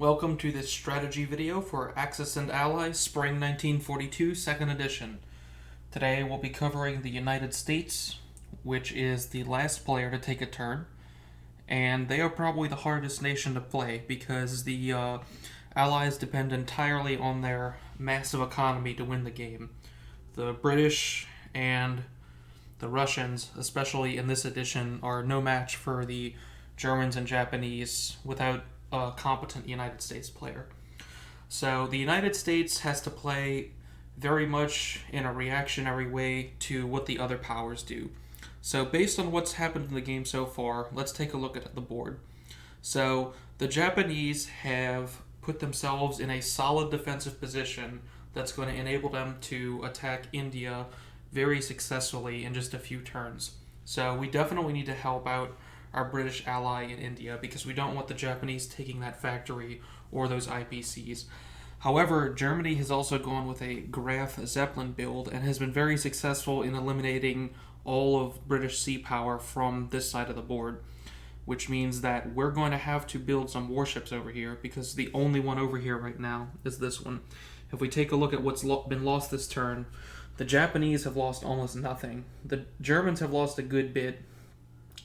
Welcome to this strategy video for Axis and Allies Spring 1942 2nd edition. Today we'll be covering the United States, which is the last player to take a turn, and they are probably the hardest nation to play because the Allies depend entirely on their massive economy to win the game. The British and the Russians, especially in this edition, are no match for the Germans and Japanese without a competent United States player. So the United States has to play very much in a reactionary way to what the other powers do. So based on what's happened in the game so far, let's take a look at the board. So the Japanese have put themselves in a solid defensive position that's going to enable them to attack India very successfully in just a few turns. So we definitely need to help out our British ally in India because we don't want the Japanese taking that factory or those IPCs. However, Germany has also gone with a Graf Zeppelin build and has been very successful in eliminating all of British sea power from this side of the board, which means that we're going to have to build some warships over here because the only one over here right now is this one. If we take a look at what's been lost this turn, the Japanese have lost almost nothing. The Germans have lost a good bit.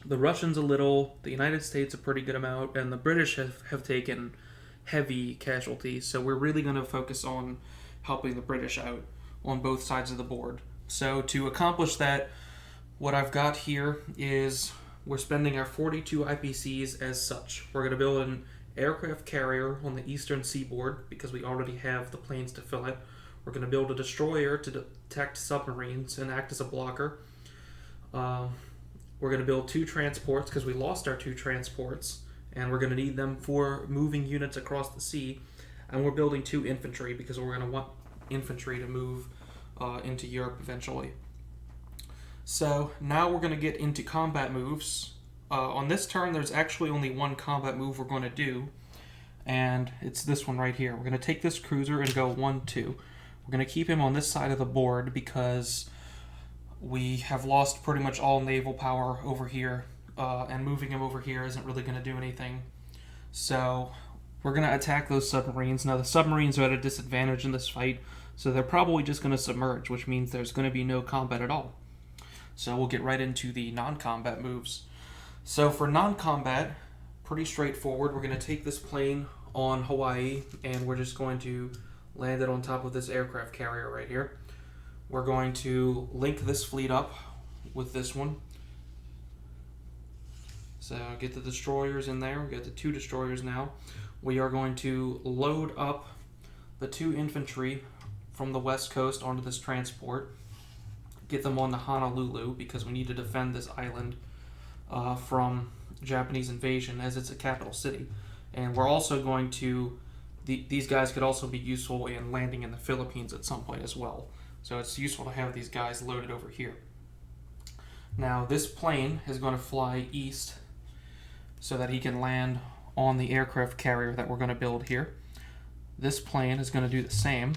The Russians a little, the United States a pretty good amount, and the British have taken heavy casualties. So we're really going to focus on helping the British out on both sides of the board. So to accomplish that, what I've got here is we're spending our 42 IPCs as such. We're going to build an aircraft carrier on the eastern seaboard because we already have the planes to fill it. We're going to build a destroyer to detect submarines and act as a blocker. We're going to build 2 transports because we lost our 2 transports, and we're going to need them for moving units across the sea. And we're building 2 infantry because we're going to want infantry to move into Europe eventually. So now we're going to get into combat moves. On this turn, there's actually only one combat move we're going to do, and it's this one right here. We're going to take this cruiser and go 1-2. We're going to keep him on this side of the board because we have lost pretty much all naval power over here, and moving him over here isn't really going to do anything. So we're going to attack those submarines. Now the submarines are at a disadvantage in this fight, so they're probably just going to submerge, which means there's going to be no combat at all. So we'll get right into the non-combat moves. So for non-combat, pretty straightforward. We're going to take this plane on Hawaii, and we're just going to land it on top of this aircraft carrier right here. We're going to link this fleet up with this one. So get the destroyers in there. We've got the 2 destroyers now. We are going to load up the 2 infantry from the west coast onto this transport. Get them on to Honolulu because we need to defend this island from Japanese invasion as it's a capital city. And we're also going to... these guys could also be useful in landing in the Philippines at some point as well. So it's useful to have these guys loaded over here. Now this plane is going to fly east so that he can land on the aircraft carrier that we're going to build here. This plane is going to do the same.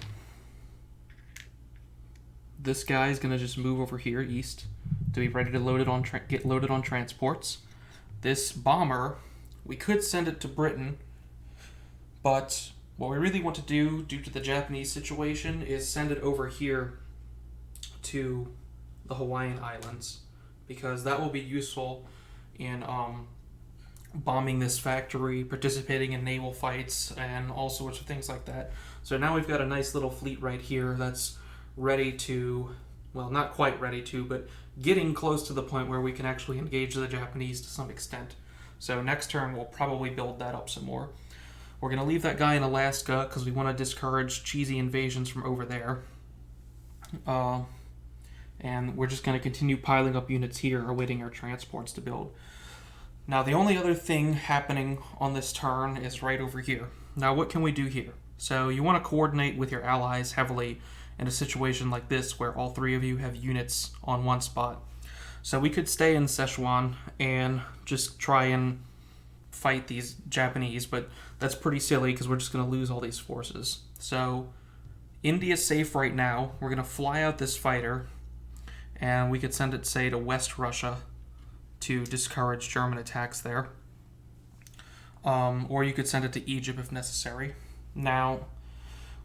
This guy is going to just move over here east to be ready to load it on get loaded on transports. This bomber, we could send it to Britain, but what we really want to do, due to the Japanese situation, is send it over here to the Hawaiian Islands because that will be useful in bombing this factory, participating in naval fights, and all sorts of things like that. So now we've got a nice little fleet right here that's ready to, well, not quite ready to, but getting close to the point where we can actually engage the Japanese to some extent. So next turn we'll probably build that up some more. We're going to leave that guy in Alaska because we want to discourage cheesy invasions from over there. And we're just going to continue piling up units here, awaiting our transports to build. Now the only other thing happening on this turn is right over here. Now what can we do here? So you want to coordinate with your allies heavily in a situation like this where all 3 of you have units on one spot. So we could stay in Szechuan and just try and fight these Japanese, but that's pretty silly because we're just going to lose all these forces. So India's safe right now. We're going to fly out this fighter, and we could send it, say, to West Russia to discourage German attacks there. or you could send it to Egypt if necessary. Now,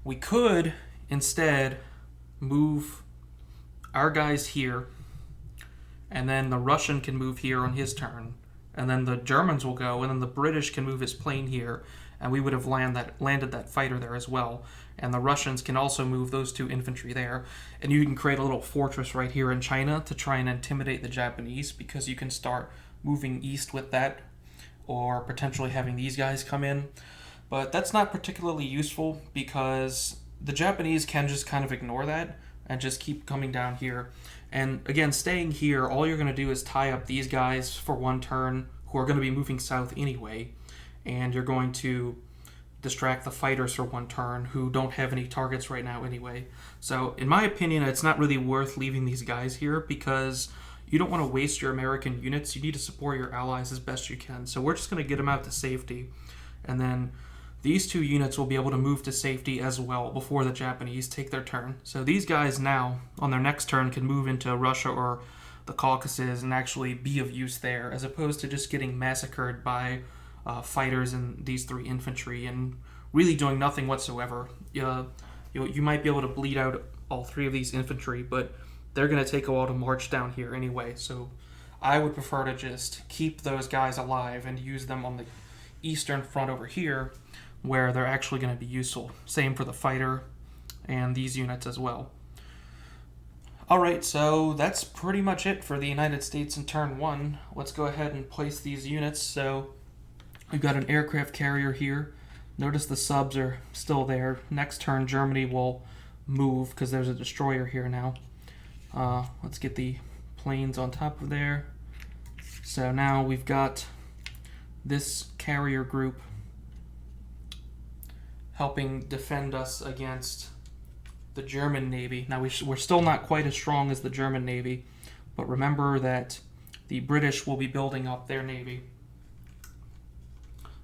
we could instead move our guys here, and then the Russian can move here on his turn, and then the Germans will go, and then the British can move his plane here, and we would have landed that fighter there as well. And the Russians can also move those 2 infantry there, and you can create a little fortress right here in China to try and intimidate the Japanese, because you can start moving east with that, or potentially having these guys come in. But that's not particularly useful, because the Japanese can just kind of ignore that and just keep coming down here. And again, staying here, all you're going to do is tie up these guys for 1 turn, who are going to be moving south anyway, and you're going to distract the fighters for 1 turn, who don't have any targets right now anyway. So in my opinion, it's not really worth leaving these guys here, because you don't want to waste your American units. You need to support your allies as best you can. So we're just going to get them out to safety, and then these 2 units will be able to move to safety as well before the Japanese take their turn. So these guys now, on their next turn, can move into Russia or the Caucasus and actually be of use there, as opposed to just getting massacred by fighters and these 3 infantry and really doing nothing whatsoever. You might be able to bleed out all 3 of these infantry, but they're going to take a while to march down here anyway. So I would prefer to just keep those guys alive and use them on the eastern front over here, where they're actually going to be useful. Same for the fighter and these units as well. Alright, so that's pretty much it for the United States in turn 1. Let's go ahead and place these units. So we've got an aircraft carrier here. Notice the subs are still there. Next turn, Germany will move because there's a destroyer here now. Let's get the planes on top of there. So now we've got this carrier group helping defend us against the German Navy. Now, we're still not quite as strong as the German Navy, but remember that the British will be building up their Navy.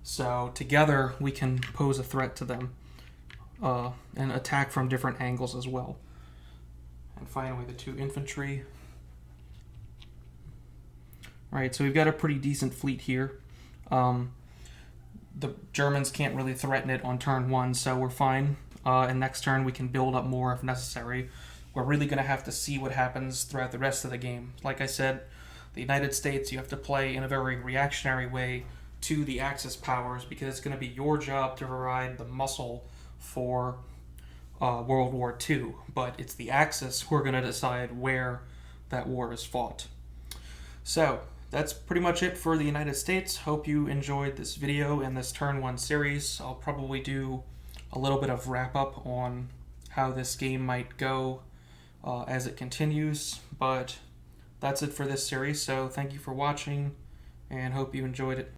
So together we can pose a threat to them and attack from different angles as well. And finally, the 2 infantry. Right, so we've got a pretty decent fleet here. The Germans can't really threaten it on turn 1, so we're fine. And next turn we can build up more if necessary. We're really going to have to see what happens throughout the rest of the game. Like I said, the United States, you have to play in a very reactionary way to the Axis powers, because it's going to be your job to provide the muscle for World War II. But it's the Axis who are going to decide where that war is fought. So that's pretty much it for the United States. Hope you enjoyed this video and this Turn 1 series. I'll probably do a little bit of wrap-up on how this game might go as it continues, but that's it for this series. So thank you for watching, and hope you enjoyed it.